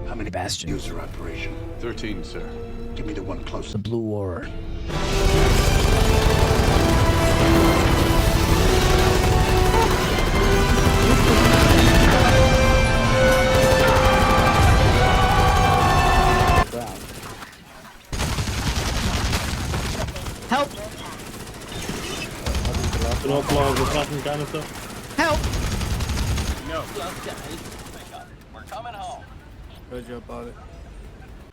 How many Bastion. user operation? 13, sir. Give me the one close. The Blue War. Help! Een oplopen, we praten canister. Help! Good job, Bobby.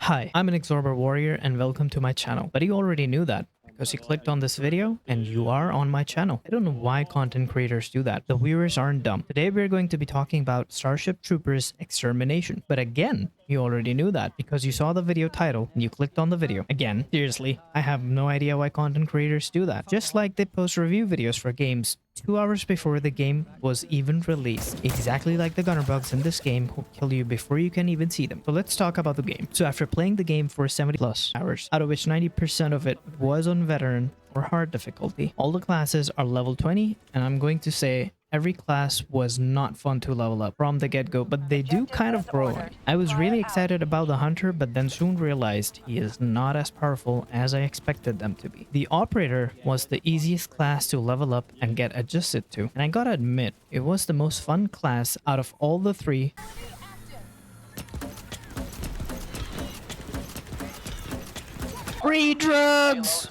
Hi, I'm an Exorber Warrior and welcome to my channel. But you already knew that because you clicked on this video and you are on my channel. I don't know why content creators do that. The viewers aren't dumb. Today we're going to be talking about Starship Troopers Extermination. But again, you already knew that because you saw the video title and you clicked on the video. Again, seriously, I have no idea why content creators do that. Just like they post review videos for games 2 hours before the game was even released. Exactly like the gunner bugs in this game who kill you before you can even see them. So let's talk about the game. So after playing the game for 70 plus hours, out of which 90% of it was on veteran or hard difficulty, all the classes are level 20, and I'm going to say every class was not fun to level up from the get-go, but they do kind of grow on. I was really excited about the hunter, but then soon realized he is not as powerful as I expected them to be. The operator was the easiest class to level up and get adjusted to, and I gotta admit, it was the most fun class out of all the three. Free drugs!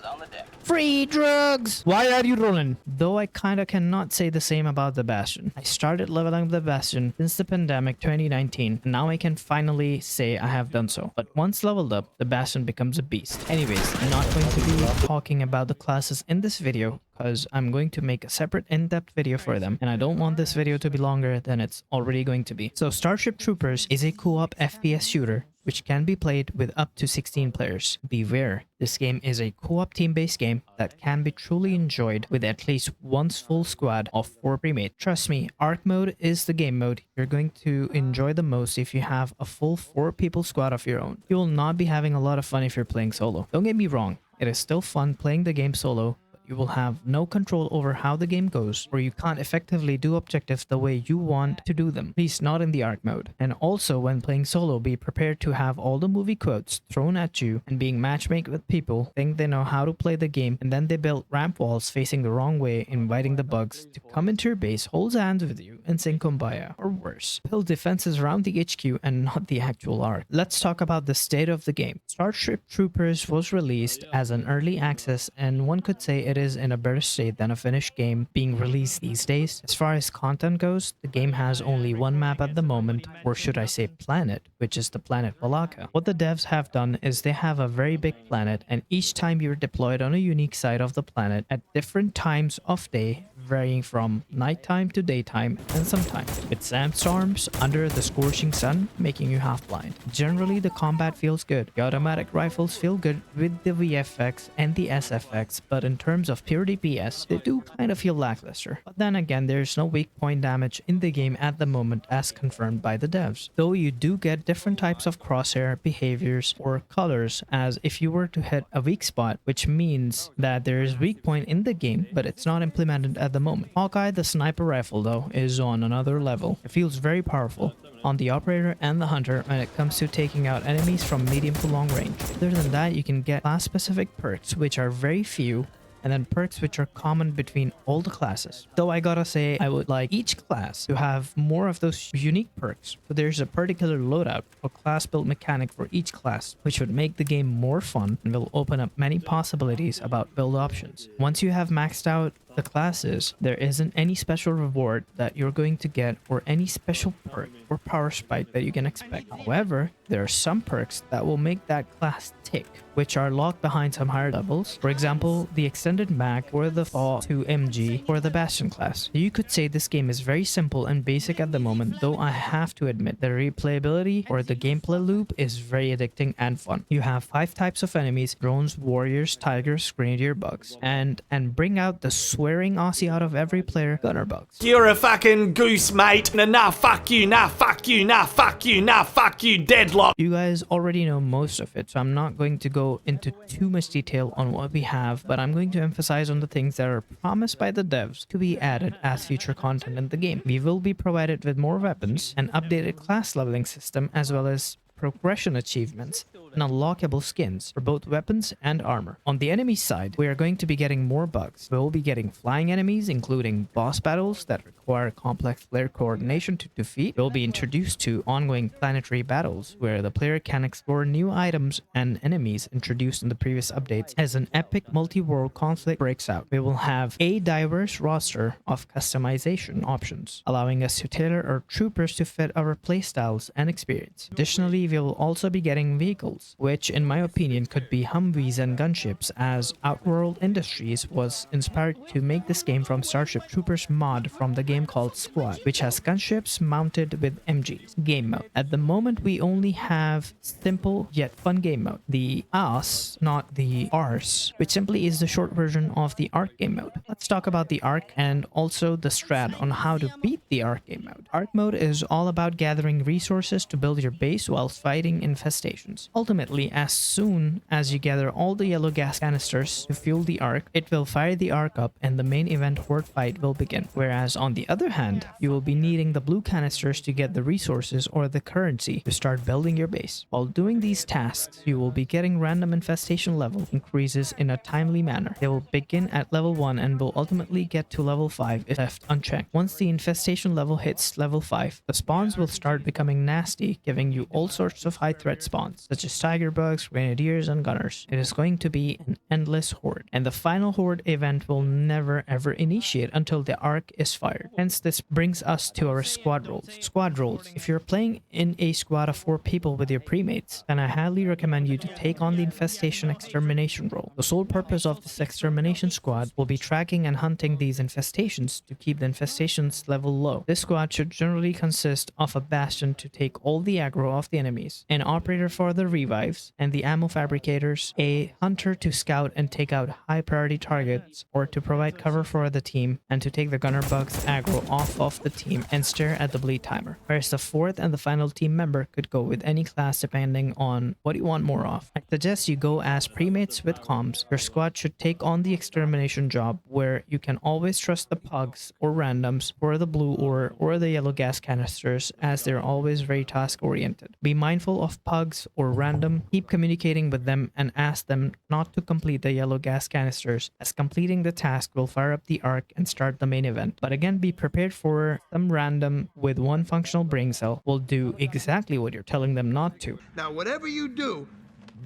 Free drugs! Why are you rolling? Though I kinda cannot say the same about the Bastion. I started leveling up the Bastion since the pandemic 2019, and now I can finally say I have done so. But once leveled up, the Bastion becomes a beast. Anyways, I'm not going to be talking about the classes in this video because I'm going to make a separate in-depth video for them, and I don't want this video to be longer than it's already going to be. So Starship Troopers is a co-op FPS shooter which can be played with up to 16 players. Beware, this game is a co-op team-based game that can be truly enjoyed with at least one full squad of 4 pre-made. Trust me, Arc mode is the game mode you're going to enjoy the most if you have a full 4-people squad of your own. You will not be having a lot of fun if you're playing solo. Don't get me wrong, it is still fun playing the game solo, you will have no control over how the game goes, or you can't effectively do objectives the way you want to do them, at least not in the arc mode. And also when playing solo, be prepared to have all the movie quotes thrown at you and being matchmade with people think they know how to play the game, and then they build ramp walls facing the wrong way, inviting the bugs to come into your base, hold hands with you, and sing Kumbaya, or worse, build defenses around the HQ and not the actual arc. Let's talk about the state of the game. Starship Troopers was released as an early access, and one could say it is in a better state than a finished game being released these days. As far as content goes, the game has only one map at the moment, or should I say planet, which is the planet Balaka. What the devs have done is they have a very big planet, and each time you're deployed on a unique side of the planet at different times of day, varying from nighttime to daytime and sometimes with sandstorms under the scorching sun making you half blind. Generally the combat feels good. The automatic rifles feel good with the VFX and the SFX, but in terms of pure DPS, they do kind of feel lackluster. But then again, there's no weak point damage in the game at the moment as confirmed by the devs. Though you do get different types of crosshair behaviors or colors, as if you were to hit a weak spot, which means that there is weak point in the game, but it's not implemented at the moment. Hawkeye, the sniper rifle though, is on another level. It feels very powerful on the operator and the hunter when it comes to taking out enemies from medium to long range. Other than that, you can get class specific perks, which are very few, and then perks which are common between all the classes. Though I gotta say, I would like each class to have more of those unique perks. So there's a particular loadout or class build mechanic for each class, which would make the game more fun and will open up many possibilities about build options. Once you have maxed out the classes, there isn't any special reward that you're going to get or any special perk or power spike that you can expect. However, there are some perks that will make that class tick, which are locked behind some higher levels. For example, the extended mag or the fall to MG for the Bastion class. You could say this game is very simple and basic at the moment, though I have to admit the replayability or the gameplay loop is very addicting and fun. You have 5 types of enemies: drones, warriors, tigers, grenadier bugs, and bring out the swearing Aussie out of every player, gunner bugs. You're a fucking goose, mate. Nah, fuck you. Nah, fuck you. Nah, fuck you. Nah, fuck you. Deadlock. You guys already know most of it, so I'm not going to go into too much detail on what we have, but I'm going to emphasize on the things that are promised by the devs to be added as future content in the game. We will be provided with more weapons, an updated class leveling system, as well as progression achievements and unlockable skins for both weapons and armor. On the enemy side, we are going to be getting more bugs. We will be getting flying enemies, including boss battles that require complex player coordination to defeat. We'll be introduced to ongoing planetary battles, where the player can explore new items and enemies introduced in the previous updates as an epic multi-world conflict breaks out. We will have a diverse roster of customization options, allowing us to tailor our troopers to fit our playstyles and experience. Additionally, we will also be getting vehicles, which in my opinion could be Humvees and gunships, as Outworld Industries was inspired to make this game from Starship Troopers mod from the game called Squad, which has gunships mounted with MGs. Game mode. At the moment, we only have simple yet fun game mode. The AS, not the ARS, which simply is the short version of the ARC game mode. Let's talk about the ARC and also the strat on how to beat the ARC game mode. ARC mode is all about gathering resources to build your base while fighting infestations. Ultimately, as soon as you gather all the yellow gas canisters to fuel the ARC, it will fire the ARC up and the main event horde fight will begin. Whereas on the other hand, you will be needing the blue canisters to get the resources or the currency to start building your base. While doing these tasks, you will be getting random infestation level increases in a timely manner. They will begin at level 1 and will ultimately get to level 5 if left unchecked. Once the infestation level hits level 5, the spawns will start becoming nasty, giving you all sorts of high threat spawns, such as tiger bugs, grenadiers, and gunners. It is going to be an endless horde, and the final horde event will never ever initiate until the arc is fired. Hence, this brings us to our squad roles. Squad roles. If you're playing in a squad of 4 people with your premates, then I highly recommend you to take on the infestation extermination role. The sole purpose of this extermination squad will be tracking and hunting these infestations to keep the infestations level low. This squad should generally consist of a bastion to take all the aggro of the enemies, an operator for the revives and the ammo fabricators, a hunter to scout and take out high priority targets or to provide cover for the team, and to take the gunner bugs aggro off of the team and stare at the bleed timer. Whereas the fourth and the final team member could go with any class depending on what you want more of. I suggest you go as premates with comms. Your squad should take on the extermination job, where you can always trust the pugs or randoms for the blue ore or the yellow gas canisters, as they're always very task oriented. Be mindful of pugs or random, keep communicating with them and ask them not to complete the yellow gas canisters, as completing the task will fire up the arc and start the main event. But again, be prepared for some random with one functional brain cell will do exactly what you're telling them not to. Now, whatever you do,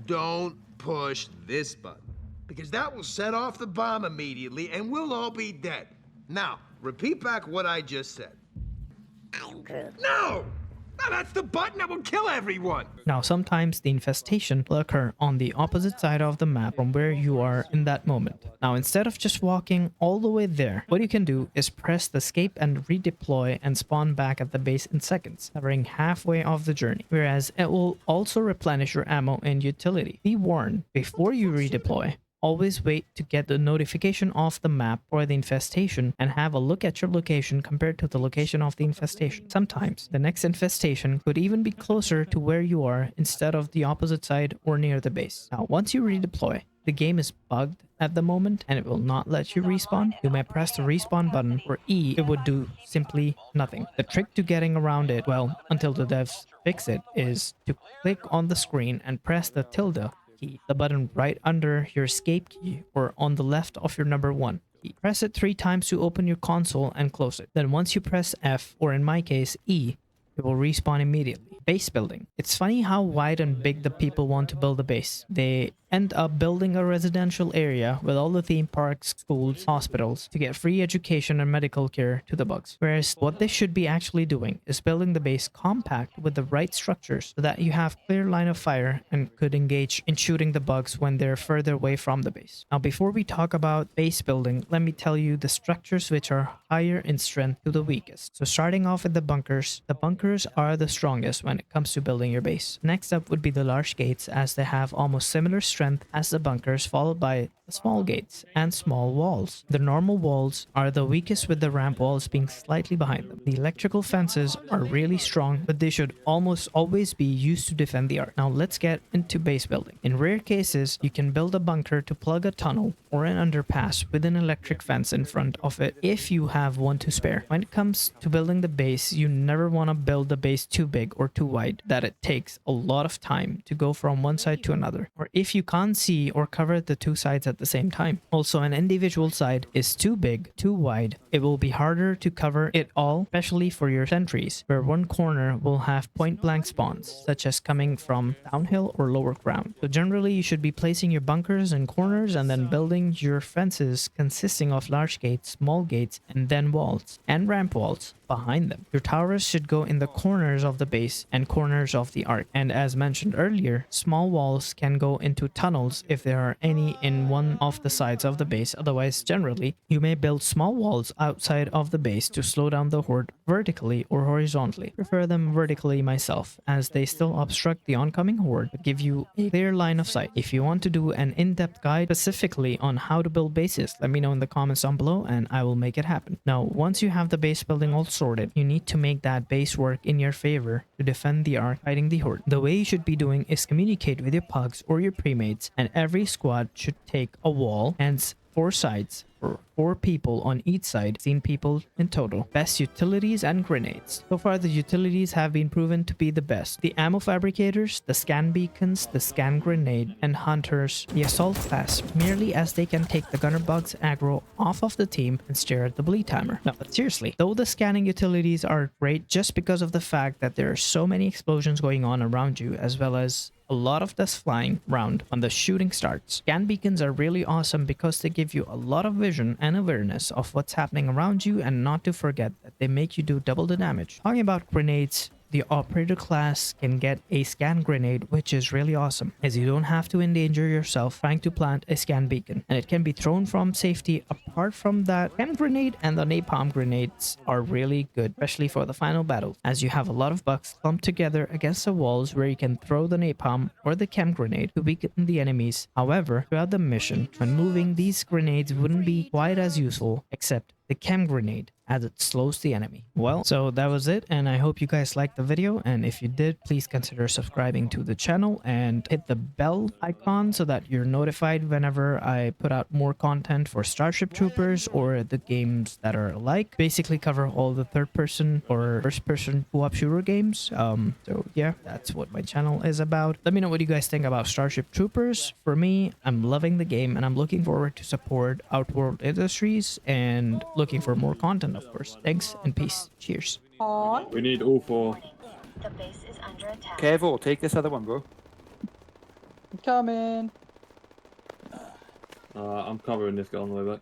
don't push this button, because that will set off the bomb immediately and we'll all be dead. Now, repeat back what I just said. I'm Groot. No! No, that's the button that will kill everyone! Now, sometimes the infestation will occur on the opposite side of the map from where you are in that moment. Now, instead of just walking all the way there, what you can do is press the escape and redeploy and spawn back at the base in seconds, covering halfway of the journey, whereas it will also replenish your ammo and utility. Be warned, before you redeploy, always wait to get the notification of the map for the infestation and have a look at your location compared to the location of the infestation. Sometimes the next infestation could even be closer to where you are instead of the opposite side or near the base. Now, once you redeploy, the game is bugged at the moment and it will not let you respawn. You may press the respawn button, or E, it would do simply nothing. The trick to getting around it, well, until the devs fix it, is to click on the screen and press the tilde key, the button right under your escape key or on the left of your number 1 key. Press it 3 times to open your console and close it. Then once you press F, or in my case E, it will respawn immediately. Base building. It's funny how wide and big the people want to build a base. They end up building a residential area with all the theme parks, schools, hospitals to get free education and medical care to the bugs. Whereas what they should be actually doing is building the base compact with the right structures so that you have clear line of fire and could engage in shooting the bugs when they're further away from the base. Now, before we talk about base building, let me tell you the structures which are higher in strength to the weakest. So starting off with the bunkers are the strongest when it comes to building your base. Next up would be the large gates, as they have almost similar strength as the bunkers, followed by the small gates and small walls. The normal walls are the weakest, with the ramp walls being slightly behind them. The electrical fences are really strong, but they should almost always be used to defend the arc. Now let's get into base building. In rare cases, you can build a bunker to plug a tunnel or an underpass with an electric fence in front of it if you have one to spare. When it comes to building the base, you never want to build the base too big or too too wide that it takes a lot of time to go from one side to another, or if you can't see or cover the two sides at the same time. Also, an individual side is too big, too wide. It will be harder to cover it all, especially for your sentries, where one corner will have point blank spawns, such as coming from downhill or lower ground. So generally, you should be placing your bunkers in corners and then building your fences consisting of large gates, small gates, and then walls and ramp walls behind them. Your towers should go in the corners of the base and corners of the arc. And as mentioned earlier, small walls can go into tunnels if there are any in one of the sides of the base. Otherwise, generally, you may build small walls outside of the base to slow down the horde vertically or horizontally. I prefer them vertically myself, as they still obstruct the oncoming horde but give you a clear line of sight. If you want to do an in-depth guide specifically on how to build bases, let me know in the comments down below and I will make it happen. Now, once you have the base building all sorted, you need to make that base work in your favor to defend the arc, fighting the horde. The way you should be doing is communicate with your pugs or your premates, and every squad should take a wall and 4 sides for 4 people on each side, 16 people in total. Best utilities and grenades. So far, the utilities have been proven to be the best. The ammo fabricators, the scan beacons, the scan grenade, and hunters, the assault class, merely as they can take the gunner bug's aggro off of the team and stare at the bleed timer. No, but seriously, though the scanning utilities are great just because of the fact that there are so many explosions going on around you, as well as a lot of dust flying around when the shooting starts. Scan beacons are really awesome because they give you a lot of vision and awareness of what's happening around you, and not to forget that they make you do double the damage. Talking about grenades, the operator class can get a scan grenade, which is really awesome, as you don't have to endanger yourself trying to plant a scan beacon, and it can be thrown from safety. Apart from that, chem grenade and the napalm grenades are really good, especially for the final battle, as you have a lot of bugs clumped together against the walls where you can throw the napalm or the chem grenade to weaken the enemies. However, throughout the mission, when moving, these grenades wouldn't be quite as useful, except the chem grenade, as it slows the enemy. Well, so that was it, and I hope you guys liked the video, and if you did, please consider subscribing to the channel and hit the bell icon so that you're notified whenever I put out more content for Starship Troopers or the games that are alike. Basically cover all the third person or first person co-op shooter games. So yeah, that's what my channel is about. Let me know what you guys think about Starship Troopers. For me, I'm loving the game and I'm looking forward to support Outworld Industries and looking for more content, of course. Thanks and peace. Cheers. We need all 4. The base is under attack. Careful, take this other one, bro. I'm coming. I'm covering this guy on the way back.